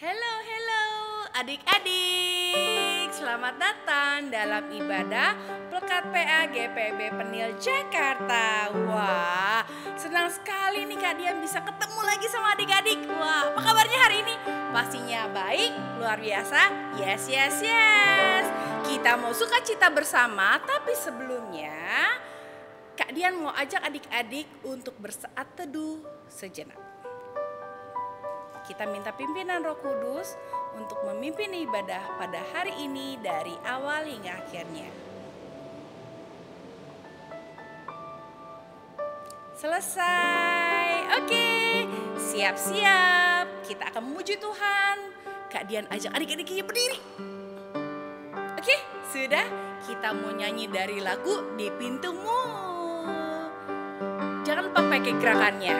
Halo adik-adik, selamat datang dalam ibadah Plekat PA GPB Penil Jakarta. Wah, senang sekali nih Kak Dian bisa ketemu lagi sama adik-adik. Wah, apa kabarnya hari ini? Pastinya baik, luar biasa. Yes. Kita mau sukacita bersama, tapi sebelumnya Kak Dian mau ajak adik-adik untuk bersaat teduh sejenak. Kita minta pimpinan Roh Kudus untuk memimpin ibadah pada hari ini dari awal hingga akhirnya. Selesai. Oke, siap-siap. Kita akan memuji Tuhan. Kak Dian ajak adik-adiknya berdiri. Oke, sudah. Kita mau nyanyi dari lagu Di Pintumu. Jangan lupa pakai gerakannya.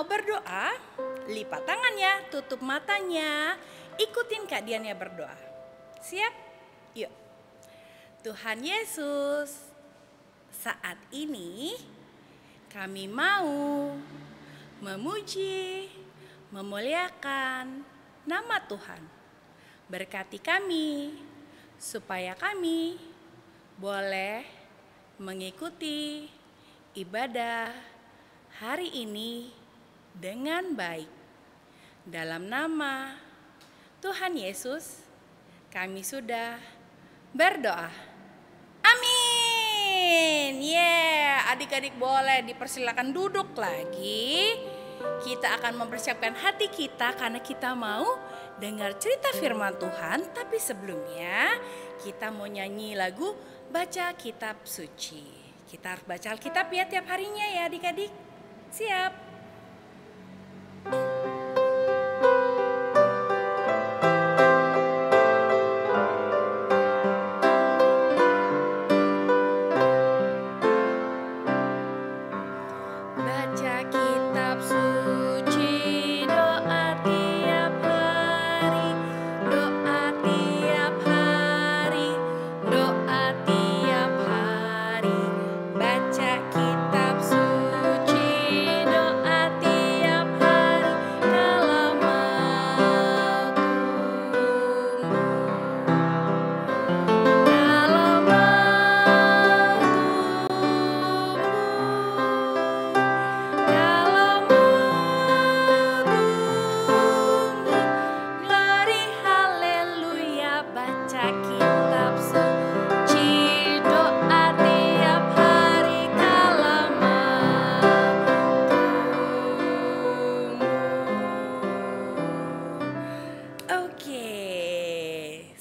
Berdoa, lipat tangannya, tutup matanya, ikutin Kak Dian ya berdoa. Siap? Yuk. Tuhan Yesus, saat ini kami mau memuji, memuliakan nama Tuhan. Berkati kami supaya kami boleh mengikuti ibadah hari ini dengan baik. Dalam nama Tuhan Yesus, kami sudah berdoa. Amin. Adik-adik boleh dipersilakan duduk lagi. Kita akan mempersiapkan hati kita karena kita mau dengar cerita firman Tuhan. Tapi sebelumnya kita mau nyanyi lagu Baca Kitab Suci. Kita harus baca Alkitab ya tiap harinya ya adik-adik. Siap?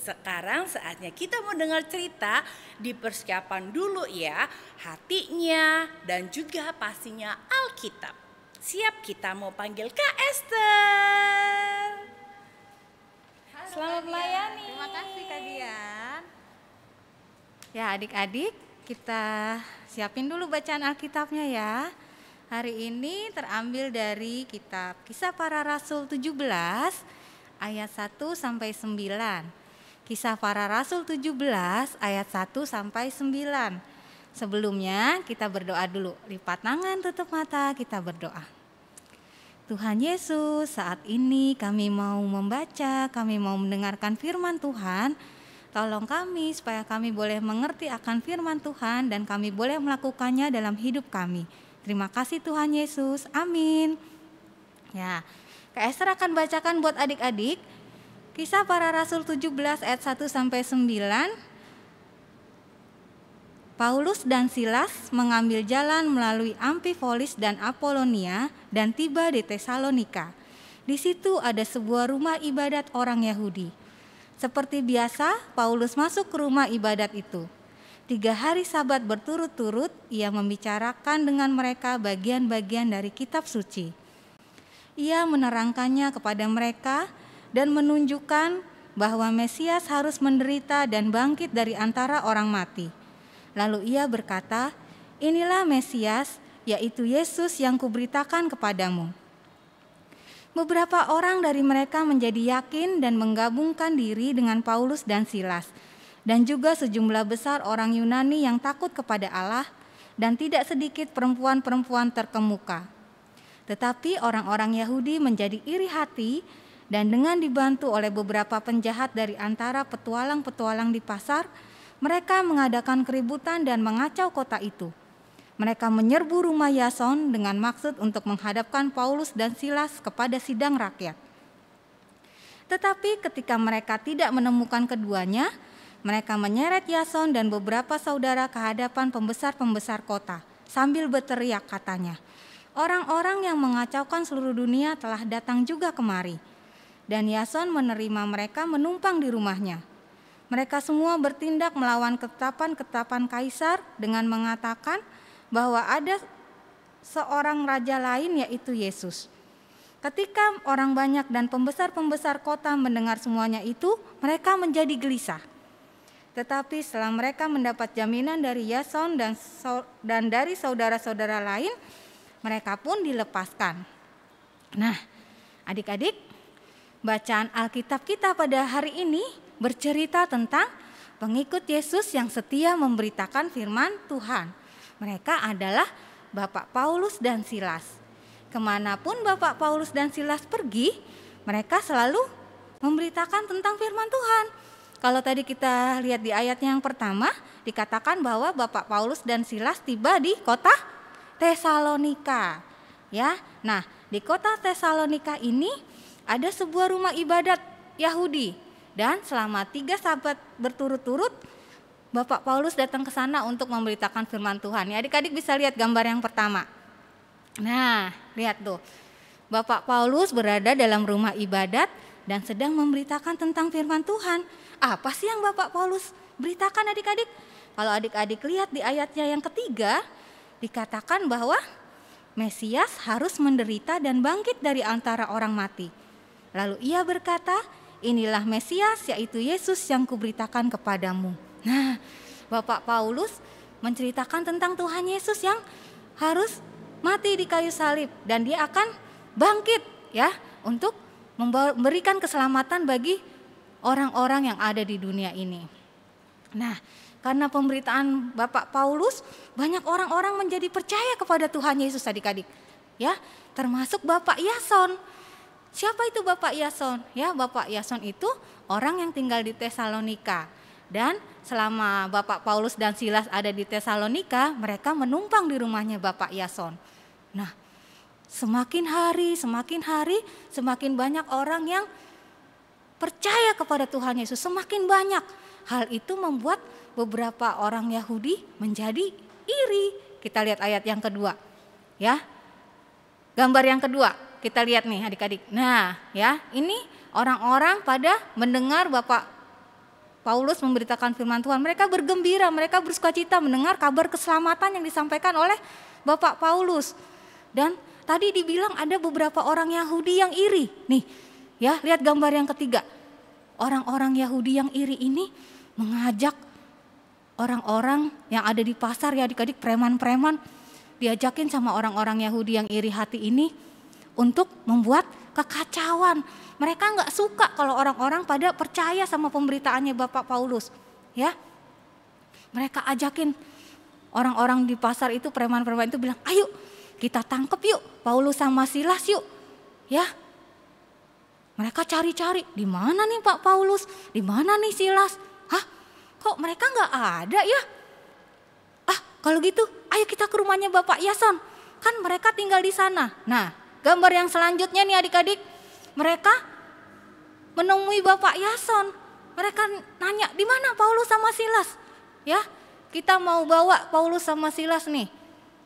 Sekarang saatnya kita mau dengar cerita, dipersiapkan dulu ya hatinya dan juga pastinya Alkitab. Siap, kita mau panggil Kak Esther. Halo, selamat melayani. Terima kasih Kak Dian. Ya adik-adik, kita siapin dulu bacaan Alkitabnya ya. Hari ini terambil dari kitab Kisah Para Rasul 17 ayat 1 sampai 9. Kisah Para Rasul 17 ayat 1 sampai 9. Sebelumnya kita berdoa dulu. Lipat tangan, tutup mata, kita berdoa. Tuhan Yesus, saat ini kami mau membaca, kami mau mendengarkan firman Tuhan. Tolong kami supaya kami boleh mengerti akan firman Tuhan dan kami boleh melakukannya dalam hidup kami. Terima kasih Tuhan Yesus. Amin. Ya, Kak Esther akan bacakan buat adik-adik Kisah Para Rasul 17 ayat 1 sampai 9. Paulus dan Silas mengambil jalan melalui Amfipolis dan Apolonia dan tiba di Tesalonika. Di situ ada sebuah rumah ibadat orang Yahudi. Seperti biasa, Paulus masuk ke rumah ibadat itu. 3 hari Sabat berturut-turut ia membicarakan dengan mereka bagian-bagian dari kitab suci. Ia menerangkannya kepada mereka dan menunjukkan bahwa Mesias harus menderita dan bangkit dari antara orang mati. Lalu ia berkata, "Inilah Mesias, yaitu Yesus yang kuberitakan kepadamu." Beberapa orang dari mereka menjadi yakin dan menggabungkan diri dengan Paulus dan Silas, dan juga sejumlah besar orang Yunani yang takut kepada Allah, dan tidak sedikit perempuan-perempuan terkemuka. Tetapi orang-orang Yahudi menjadi iri hati, dan dengan dibantu oleh beberapa penjahat dari antara petualang-petualang di pasar, mereka mengadakan keributan dan mengacau kota itu. Mereka menyerbu rumah Yason dengan maksud untuk menghadapkan Paulus dan Silas kepada sidang rakyat. Tetapi ketika mereka tidak menemukan keduanya, mereka menyeret Yason dan beberapa saudara ke hadapan pembesar-pembesar kota sambil berteriak, katanya, "Orang-orang yang mengacaukan seluruh dunia telah datang juga kemari." Dan Yason menerima mereka menumpang di rumahnya. Mereka semua bertindak melawan ketetapan-ketetapan kaisar dengan mengatakan bahwa ada seorang raja lain, yaitu Yesus. Ketika orang banyak dan pembesar-pembesar kota mendengar semuanya itu, mereka menjadi gelisah. Tetapi setelah mereka mendapat jaminan dari Yason dan dari saudara-saudara lain, mereka pun dilepaskan. Nah, adik-adik, bacaan Alkitab kita pada hari ini bercerita tentang pengikut Yesus yang setia memberitakan firman Tuhan. Mereka adalah Bapak Paulus dan Silas. Kemanapun Bapak Paulus dan Silas pergi, mereka selalu memberitakan tentang firman Tuhan. Kalau tadi kita lihat di ayatnya yang pertama, dikatakan bahwa Bapak Paulus dan Silas tiba di kota Tesalonika. Ya, nah di kota Tesalonika ini ada sebuah rumah ibadat Yahudi, dan selama 3 Sabat berturut-turut Bapak Paulus datang ke sana untuk memberitakan firman Tuhan. Ya, adik-adik bisa lihat gambar yang pertama. Nah, lihat tuh. Bapak Paulus berada dalam rumah ibadat dan sedang memberitakan tentang firman Tuhan. Apa sih yang Bapak Paulus beritakan, adik-adik? Kalau adik-adik lihat di ayatnya yang ketiga, dikatakan bahwa Mesias harus menderita dan bangkit dari antara orang mati. Lalu ia berkata, "Inilah Mesias, yaitu Yesus yang kuberitakan kepadamu." Nah, Bapak Paulus menceritakan tentang Tuhan Yesus yang harus mati di kayu salib dan dia akan bangkit ya untuk memberikan keselamatan bagi orang-orang yang ada di dunia ini. Nah, karena pemberitaan Bapak Paulus, banyak orang-orang menjadi percaya kepada Tuhan Yesus, adik-adik. Ya, termasuk Bapak Yason. Siapa itu Bapak Yason? Ya, Bapak Yason itu orang yang tinggal di Tesalonika. Dan selama Bapak Paulus dan Silas ada di Tesalonika, mereka menumpang di rumahnya Bapak Yason. Nah, semakin hari, semakin banyak orang yang percaya kepada Tuhan Yesus, semakin banyak. Hal itu membuat beberapa orang Yahudi menjadi iri. Kita lihat ayat yang kedua. Ya. Gambar yang kedua, kita lihat nih adik-adik. Nah, ya, ini orang-orang pada mendengar Bapak Paulus memberitakan firman Tuhan, mereka bergembira, mereka bersukacita mendengar kabar keselamatan yang disampaikan oleh Bapak Paulus. Dan tadi dibilang ada beberapa orang Yahudi yang iri. Nih, ya, lihat gambar yang ketiga. Orang-orang Yahudi yang iri ini mengajak orang-orang yang ada di pasar, ya adik-adik, preman-preman, diajakin sama orang-orang Yahudi yang iri hati ini untuk membuat kekacauan. Mereka nggak suka kalau orang-orang pada percaya sama pemberitaannya Bapak Paulus. Ya, mereka ajakin orang-orang di pasar itu, preman-preman itu bilang, "Ayo kita tangkep yuk Paulus sama Silas yuk." Ya, mereka cari-cari, di mana nih Pak Paulus, di mana nih Silas? Hah, kok mereka nggak ada ya? Ah, kalau gitu, ayo kita ke rumahnya Bapak Yason. Kan mereka tinggal di sana. Nah, gambar yang selanjutnya nih adik-adik, mereka menemui Bapak Yason. Mereka nanya, di mana Paulus sama Silas? Ya, kita mau bawa Paulus sama Silas nih.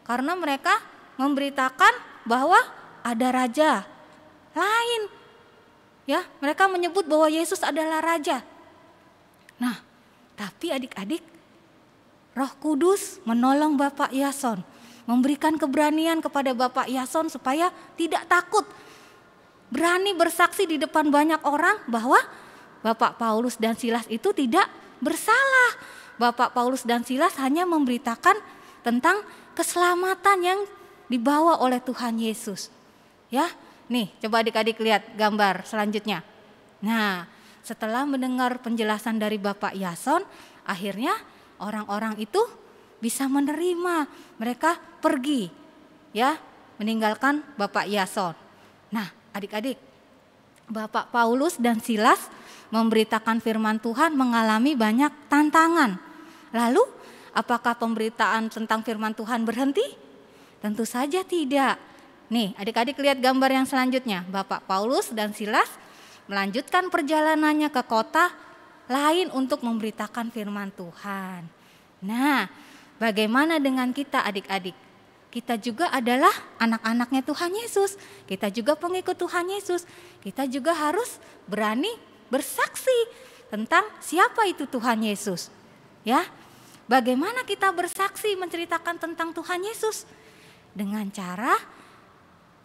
Karena mereka memberitakan bahwa ada raja lain. Ya, mereka menyebut bahwa Yesus adalah raja. Nah, tapi adik-adik, Roh Kudus menolong Bapak Yason, memberikan keberanian kepada Bapak Yason supaya tidak takut, berani bersaksi di depan banyak orang bahwa Bapak Paulus dan Silas itu tidak bersalah. Bapak Paulus dan Silas hanya memberitakan tentang keselamatan yang dibawa oleh Tuhan Yesus. Ya, nih coba adik-adik lihat gambar selanjutnya. Nah, setelah mendengar penjelasan dari Bapak Yason, akhirnya orang-orang itu bisa menerima. Mereka pergi, ya, meninggalkan Bapak Yason. Nah, adik-adik, Bapak Paulus dan Silas memberitakan firman Tuhan mengalami banyak tantangan. Lalu, apakah pemberitaan tentang firman Tuhan berhenti? Tentu saja tidak. Nih, adik-adik lihat gambar yang selanjutnya. Bapak Paulus dan Silas melanjutkan perjalanannya ke kota lain untuk memberitakan firman Tuhan. Nah, bagaimana dengan kita adik-adik? Kita juga adalah anak-anaknya Tuhan Yesus. Kita juga pengikut Tuhan Yesus. Kita juga harus berani bersaksi tentang siapa itu Tuhan Yesus. Ya, bagaimana kita bersaksi menceritakan tentang Tuhan Yesus? Dengan cara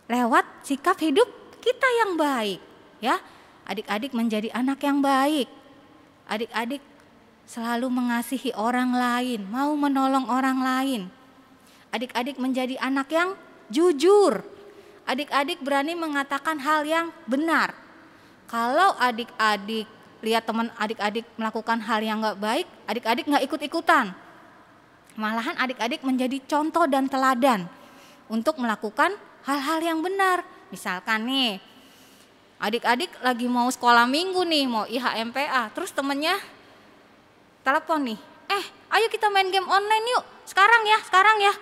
lewat sikap hidup kita yang baik. Ya, adik-adik menjadi anak yang baik. Adik-adik selalu mengasihi orang lain, mau menolong orang lain. Adik-adik menjadi anak yang jujur. Adik-adik berani mengatakan hal yang benar. Kalau adik-adik lihat teman adik-adik melakukan hal yang gak baik, adik-adik gak ikut-ikutan. Malahan adik-adik menjadi contoh dan teladan untuk melakukan hal-hal yang benar. Misalkan nih, adik-adik lagi mau sekolah minggu nih, mau IHMPA, terus temennya telepon nih, ayo kita main game online yuk, sekarang ya.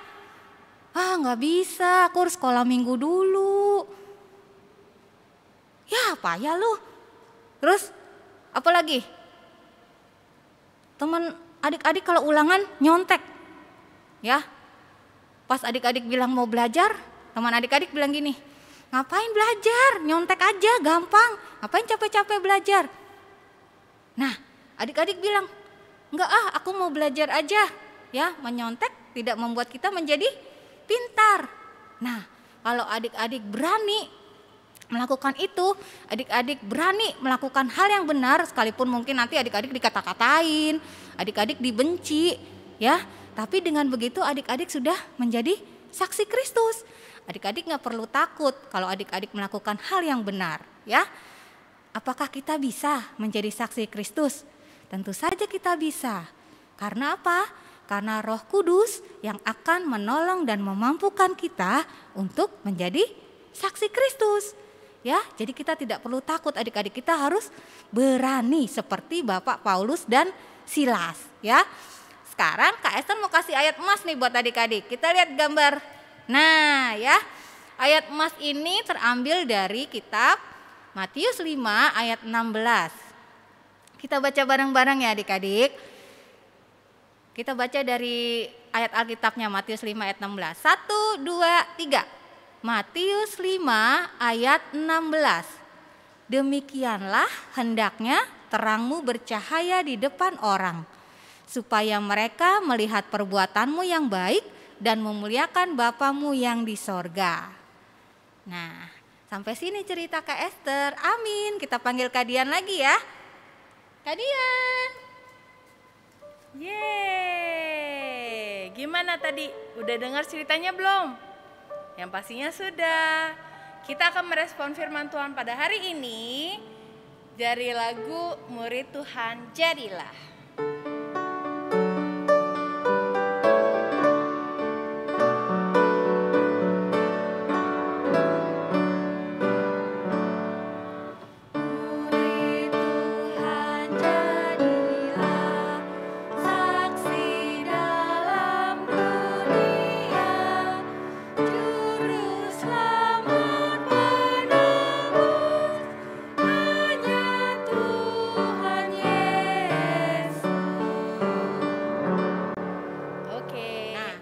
Ah, gak bisa, aku harus sekolah minggu dulu. Ya payah lu. Terus apa lagi? Teman adik-adik kalau ulangan nyontek. Ya. Pas adik-adik bilang mau belajar, teman adik-adik bilang gini, ngapain belajar? Nyontek aja gampang. Ngapain capek-capek belajar? Nah, adik-adik bilang, enggak aku mau belajar aja. Ya, menyontek tidak membuat kita menjadi pintar. Nah, kalau adik-adik berani melakukan itu, adik-adik berani melakukan hal yang benar, sekalipun mungkin nanti adik-adik dikata-katain, adik-adik dibenci, ya. Tapi dengan begitu adik-adik sudah menjadi saksi Kristus. Adik-adik gak perlu takut kalau adik-adik melakukan hal yang benar, ya. Apakah kita bisa menjadi saksi Kristus? Tentu saja kita bisa. Karena apa? Karena Roh Kudus yang akan menolong dan memampukan kita untuk menjadi saksi Kristus. Ya, jadi kita tidak perlu takut adik-adik, kita harus berani seperti Bapak Paulus dan Silas, ya. Sekarang Kak Esther mau kasih ayat emas nih buat adik-adik. Kita lihat gambar. Nah, ya. Ayat emas ini terambil dari kitab Matius 5 ayat 16. Kita baca bareng-bareng ya adik-adik. Kita baca dari ayat Alkitabnya Matius 5 ayat 16. 1, 2, 3. Matius 5 ayat 16. Demikianlah hendaknya terangmu bercahaya di depan orang, supaya mereka melihat perbuatanmu yang baik dan memuliakan Bapamu yang di sorga. Nah, sampai sini cerita Kak Esther. Amin. Kita panggil Kak Dian lagi ya. Kak Dian. Yeay. Gimana tadi? Udah dengar ceritanya belum? Yang pastinya sudah. Kita akan merespon firman Tuhan pada hari ini dari lagu Murid Tuhan Jadilah.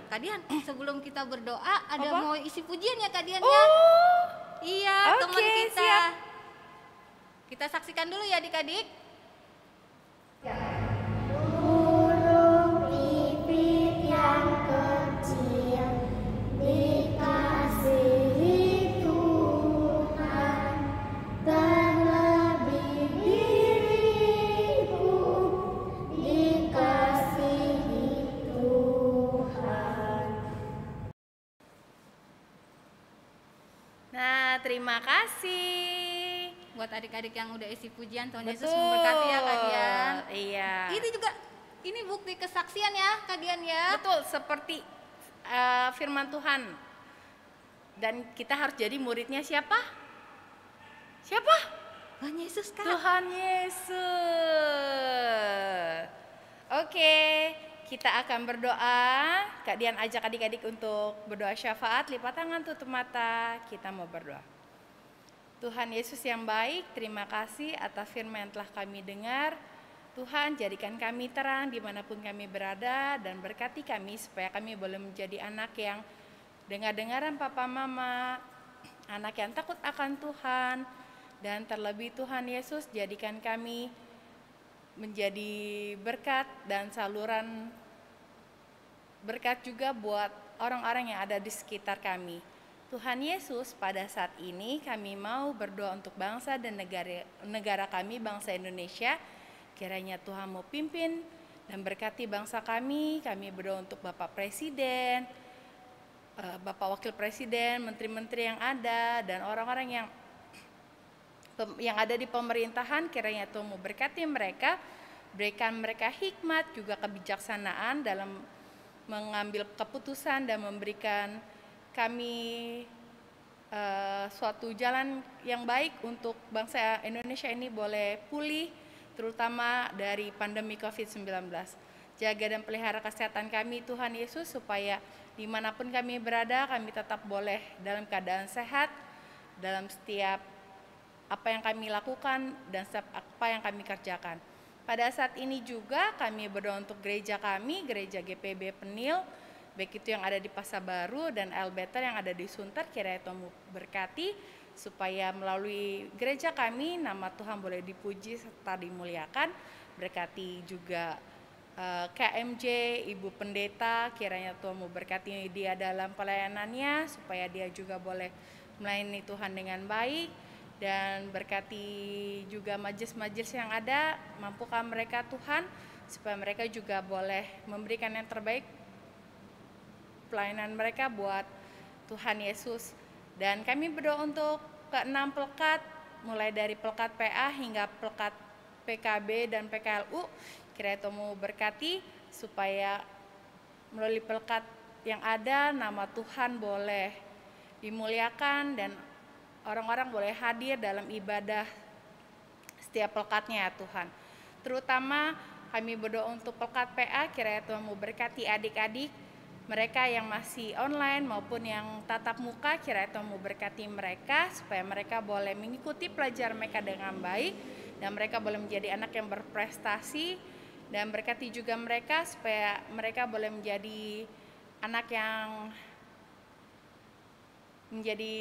Kak Dian, sebelum kita berdoa ada Apa? mau isi pujian ya Kak Dian ya? Oh, Iya, teman Oke, kita. siap. Kita saksikan dulu ya adik-adik. Burung pipit yang kecil dikasihi Tuhan, terlebih diriku dikasihi Tuhan. Nah, terima kasih. Buat adik-adik yang udah isi pujian, Tuhan Yesus Betul. memberkati ya Kak Dian. Iya. Ini bukti kesaksian ya Kak Dian ya. Betul, seperti firman Tuhan. Dan kita harus jadi muridnya siapa? Siapa? Tuhan Yesus Kak. Tuhan Yesus. Oke, kita akan berdoa. Kak Dian ajak adik-adik untuk berdoa syafaat. Lipat tangan, tutup mata. Kita mau berdoa. Tuhan Yesus yang baik, terima kasih atas firman yang telah kami dengar. Tuhan, jadikan kami terang dimanapun kami berada dan berkati kami supaya kami boleh menjadi anak yang dengar-dengaran papa mama, anak yang takut akan Tuhan, dan terlebih Tuhan Yesus jadikan kami menjadi berkat dan saluran berkat juga buat orang-orang yang ada di sekitar kami. Tuhan Yesus, pada saat ini kami mau berdoa untuk bangsa dan negara kami, bangsa Indonesia. Kiranya Tuhan mau pimpin dan berkati bangsa kami. Kami berdoa untuk Bapak Presiden, Bapak Wakil Presiden, menteri-menteri yang ada, dan orang-orang yang ada di pemerintahan. Kiranya Tuhan mau berkati mereka, berikan mereka hikmat juga kebijaksanaan dalam mengambil keputusan dan memberikan kami suatu jalan yang baik untuk bangsa Indonesia ini boleh pulih, terutama dari pandemi COVID-19. Jaga dan pelihara kesehatan kami Tuhan Yesus, supaya dimanapun kami berada kami tetap boleh dalam keadaan sehat, dalam setiap apa yang kami lakukan dan setiap apa yang kami kerjakan. Pada saat ini juga kami berdoa untuk gereja kami, gereja GPB Penil, baik itu yang ada di Pasar Baru dan Elbeter yang ada di Sunter. Kiranya Tuhan berkati supaya melalui gereja kami nama Tuhan boleh dipuji serta dimuliakan. Berkati juga KMJ, Ibu Pendeta, kiranya Tuhan memberkati dia dalam pelayanannya supaya dia juga boleh melayani Tuhan dengan baik, dan berkati juga majelis-majelis yang ada, mampukan mereka Tuhan supaya mereka juga boleh memberikan yang terbaik pelayanan mereka buat Tuhan Yesus. Dan kami berdoa untuk ke-6 pelekat, mulai dari pelekat PA hingga pelekat PKB dan PKLU. Kiranya Tuhan mau berkati supaya melalui pelekat yang ada nama Tuhan boleh dimuliakan dan orang-orang boleh hadir dalam ibadah setiap pelekatnya ya Tuhan. Terutama kami berdoa untuk pelekat PA, kiranya Tuhan mau berkati adik-adik mereka yang masih online maupun yang tatap muka. Kiranya Tuhan mau berkati mereka supaya mereka boleh mengikuti pelajaran mereka dengan baik dan mereka boleh menjadi anak yang berprestasi, dan berkati juga mereka supaya mereka boleh menjadi anak yang menjadi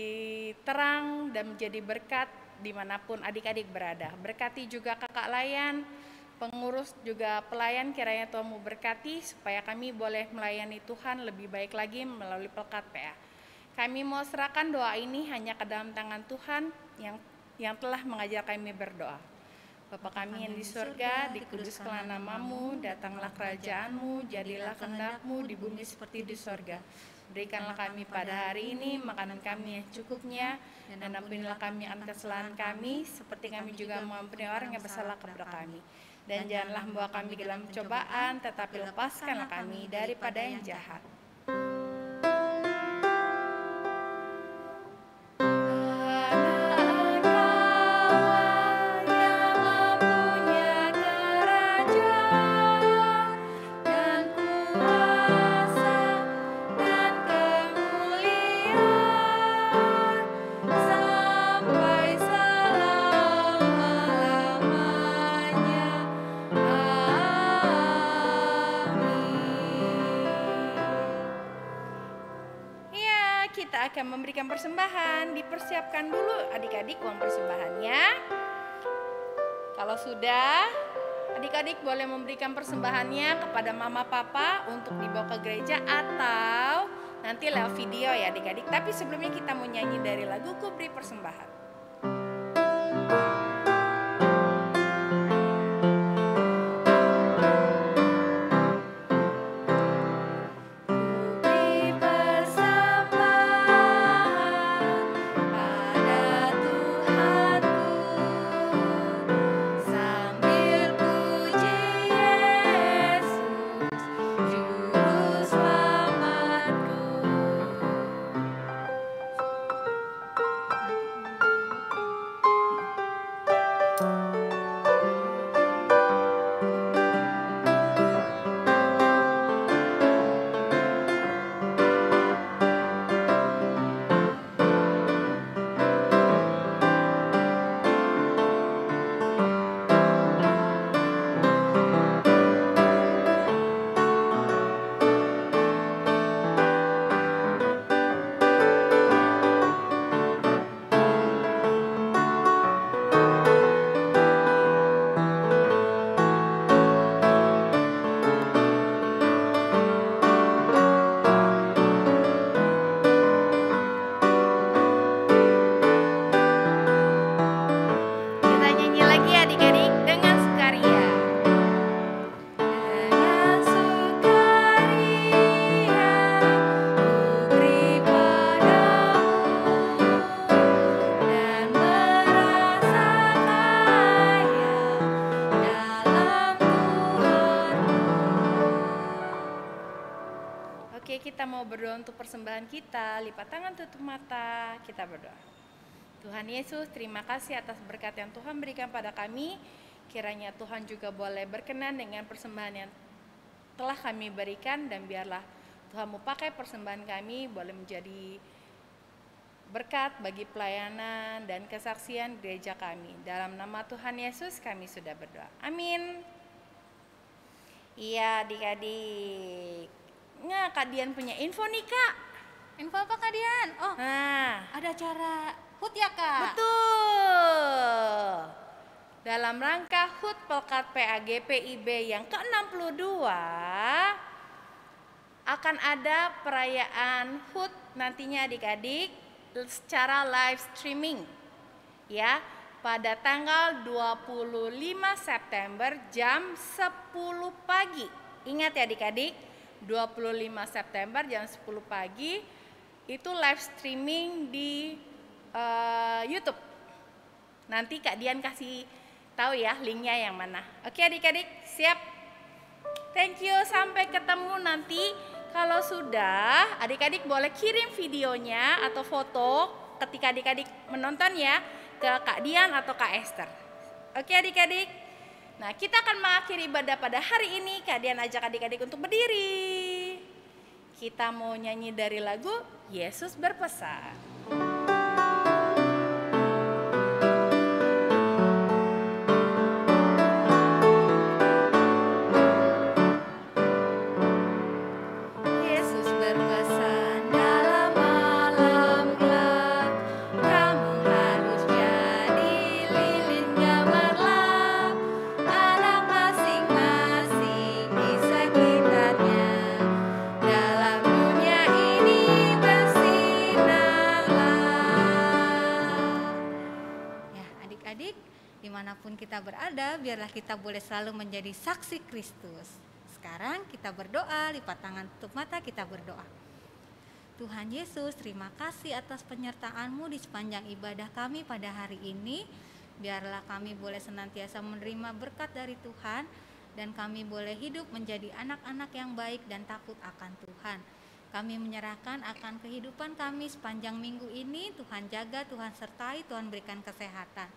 terang dan menjadi berkat dimanapun adik-adik berada. Berkati juga kakak layan, pengurus juga pelayan, kiranya Tuhan mau berkati supaya kami boleh melayani Tuhan lebih baik lagi melalui pelekat PA. Kami mau serahkan doa ini hanya ke dalam tangan Tuhan yang telah mengajar kami berdoa. Bapa kami yang di surga, dikuduskanlah nama-Mu, datanglah kerajaan-Mu, jadilah kehendak-Mu di bumi seperti di surga. Berikanlah kami pada hari ini makanan kami yang cukupnya, dan ampunilah kami akan kesalahan kami, seperti kami juga mengampuni orang yang bersalah kepada kami. Dan janganlah membawa kami dalam cobaan, tetapi lepaskanlah kami daripada yang jahat. kita akan memberikan persembahan. Dipersiapkan dulu adik-adik uang persembahannya. Kalau sudah, adik-adik boleh memberikan persembahannya kepada mama papa untuk dibawa ke gereja atau nanti lewat video ya adik-adik. Tapi sebelumnya kita mau nyanyi dari lagu Ku Beri Persembahan. Kita mau berdoa untuk persembahan kita. Lipat tangan, tutup mata, kita berdoa. Tuhan Yesus, terima kasih atas berkat yang Tuhan berikan pada kami. Kiranya Tuhan juga boleh berkenan dengan persembahan yang telah kami berikan, dan biarlah Tuhan mau pakai persembahan kami boleh menjadi berkat bagi pelayanan dan kesaksian gereja kami. Dalam nama Tuhan Yesus kami sudah berdoa. Amin. Iya adik-adik. Nah, Kak Dian punya info nih Kak. Info apa Kak Dian? Oh, ada acara HUT ya Kak? Betul. Dalam rangka HUT Pelkat PAGPIB yang ke-62 akan ada perayaan HUT nantinya adik-adik secara live streaming ya, pada tanggal 25 September jam 10 pagi. Ingat ya adik-adik, 25 September jam 10 pagi itu live streaming di YouTube. Nanti Kak Dian kasih tahu ya linknya yang mana. Oke adik-adik, siap? Thank you, sampai ketemu nanti. Kalau sudah, adik-adik boleh kirim videonya atau foto ketika adik-adik menonton ya ke Kak Dian atau Kak Esther. Oke adik-adik. Nah, kita akan mengakhiri ibadah pada hari ini. Kak Dian ajak adik-adik untuk berdiri. Kita mau nyanyi dari lagu Yesus Berpesan. Dimanapun kita berada, biarlah kita boleh selalu menjadi saksi Kristus. Sekarang kita berdoa, lipat tangan, tutup mata, kita berdoa. Tuhan Yesus, terima kasih atas penyertaan-Mu di sepanjang ibadah kami pada hari ini. Biarlah kami boleh senantiasa menerima berkat dari Tuhan, dan kami boleh hidup menjadi anak-anak yang baik dan takut akan Tuhan. Kami menyerahkan akan kehidupan kami sepanjang minggu ini. Tuhan jaga, Tuhan sertai, Tuhan berikan kesehatan.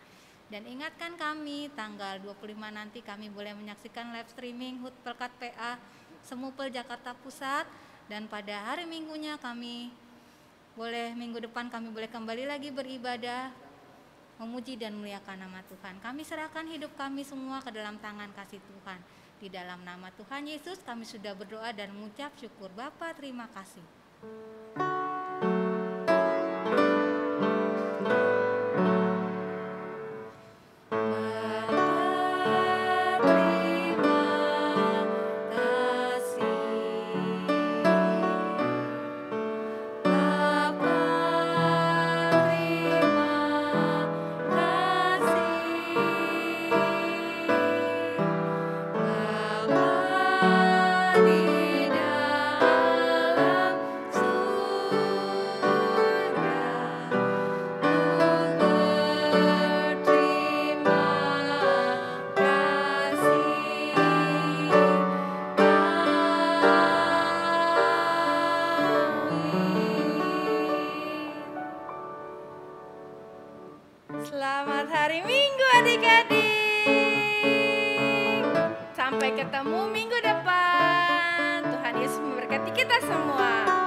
Dan ingatkan kami, tanggal 25 nanti kami boleh menyaksikan live streaming HUT Pelkat PA Semupel Jakarta Pusat. Dan pada hari minggunya minggu depan kami boleh kembali lagi beribadah, memuji dan memuliakan nama Tuhan. Kami serahkan hidup kami semua ke dalam tangan kasih Tuhan. Di dalam nama Tuhan Yesus kami sudah berdoa dan mengucap syukur. Bapa, terima kasih. hari Minggu adik-adik. Sampai ketemu minggu depan. Tuhan Yesus memberkati kita semua.